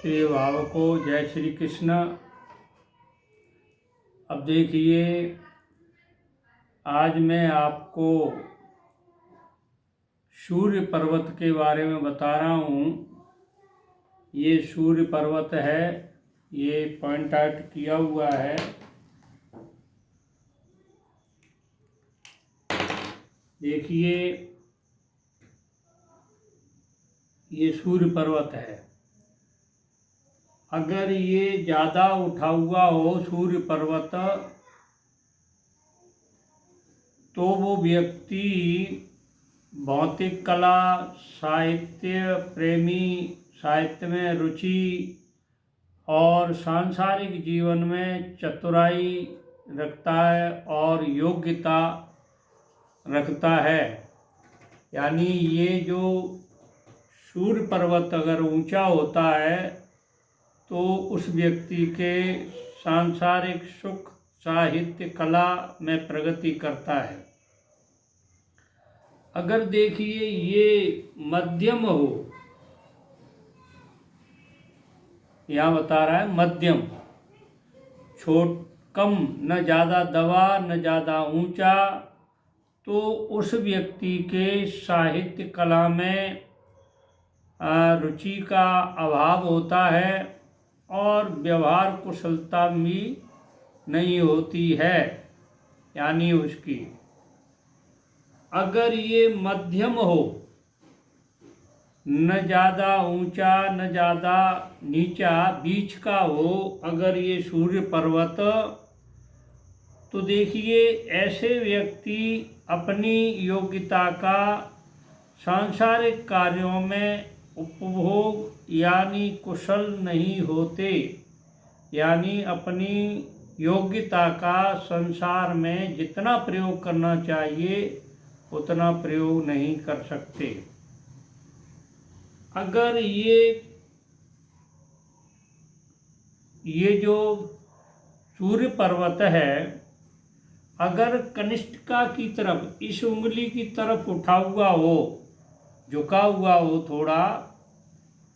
प्रिय भावकों, जय श्री कृष्ण। अब देखिए, आज मैं आपको सूर्य पर्वत के बारे में बता रहा हूँ। ये सूर्य पर्वत है, ये पॉइंट आउट किया हुआ है। देखिए, ये सूर्य पर्वत है। अगर ये ज़्यादा उठा हुआ हो सूर्य पर्वत, तो वो व्यक्ति भौतिक कला, साहित्य प्रेमी, साहित्य में रुचि और सांसारिक जीवन में चतुराई रखता है और योग्यता रखता है। यानी ये जो सूर्य पर्वत अगर ऊंचा होता है तो उस व्यक्ति के सांसारिक सुख, साहित्य, कला में प्रगति करता है। अगर देखिए ये मध्यम हो, यहाँ बता रहा है मध्यम, कम, न ज़्यादा दबा न ज़्यादा ऊंचा, तो उस व्यक्ति के साहित्य कला में रुचि का अभाव होता है और व्यवहार कुशलता भी नहीं होती है। यानी उसकी अगर ये मध्यम हो, न ज़्यादा ऊंचा न ज़्यादा नीचा, बीच का हो अगर ये सूर्य पर्वत, तो देखिए ऐसे व्यक्ति अपनी योग्यता का सांसारिक कार्यों में उपभोग यानी कुशल नहीं होते। यानी अपनी योग्यता का संसार में जितना प्रयोग करना चाहिए उतना प्रयोग नहीं कर सकते। अगर ये जो सूर्य पर्वत है, अगर कनिष्ठिका की तरफ, इस उंगली की तरफ उठा हुआ हो, झुका हुआ हो थोड़ा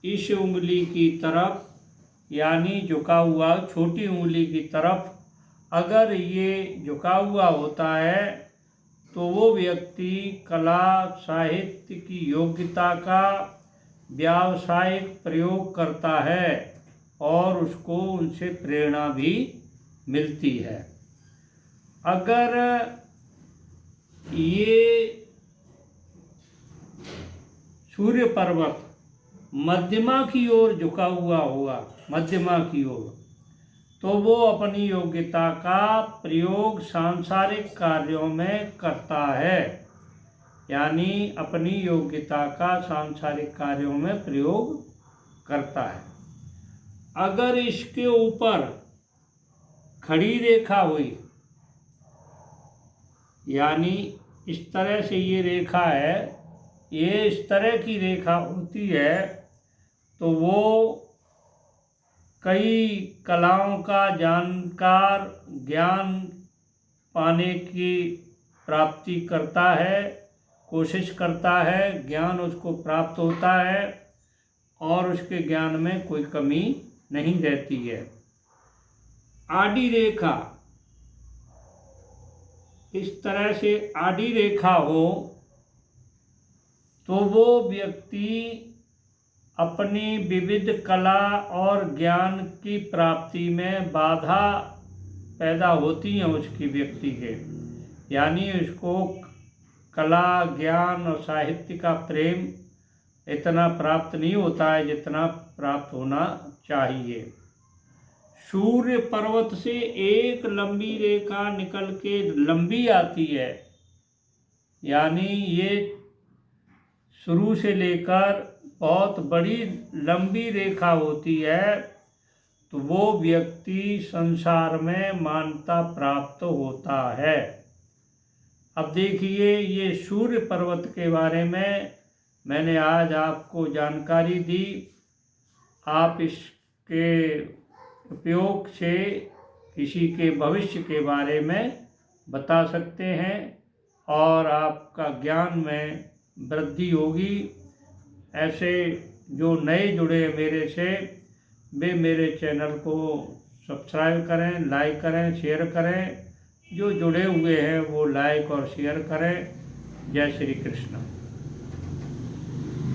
इस उंगली की तरफ, यानी झुका हुआ छोटी उंगली की तरफ अगर ये झुका हुआ होता है, तो वो व्यक्ति कला साहित्य की योग्यता का व्यावसायिक प्रयोग करता है और उसको उनसे प्रेरणा भी मिलती है। अगर ये सूर्य पर्वत मध्यमा की ओर झुका हुआ होगा, मध्यमा की ओर, तो वो अपनी योग्यता का प्रयोग सांसारिक कार्यों में करता है। यानी अपनी योग्यता का सांसारिक कार्यों में प्रयोग करता है। अगर इसके ऊपर खड़ी रेखा हुई, यानी इस तरह से ये रेखा है, ये इस तरह की रेखा होती है, तो वो कई कलाओं का जानकार, ज्ञान पाने की प्राप्ति करता है, कोशिश करता है, ज्ञान उसको प्राप्त होता है और उसके ज्ञान में कोई कमी नहीं रहती है। आड़ी रेखा, इस तरह से आड़ी रेखा हो तो वो व्यक्ति अपनी विविध कला और ज्ञान की प्राप्ति में बाधा पैदा होती हैं उसकी व्यक्ति के। यानी उसको कला, ज्ञान और साहित्य का प्रेम इतना प्राप्त नहीं होता है जितना प्राप्त होना चाहिए। सूर्य पर्वत से एक लंबी रेखा निकल के लंबी आती है, यानी ये शुरू से लेकर बहुत बड़ी लंबी रेखा होती है, तो वो व्यक्ति संसार में मान्यता प्राप्त होता है। अब देखिए, ये सूर्य पर्वत के बारे में मैंने आज आपको जानकारी दी। आप इसके उपयोग से किसी के भविष्य के बारे में बता सकते हैं और आपका ज्ञान में वृद्धि होगी। ऐसे जो नए जुड़े मेरे से, वे मेरे चैनल को सब्सक्राइब करें, लाइक करें, शेयर करें। जो जुड़े हुए हैं वो लाइक और शेयर करें। जय श्री कृष्ण।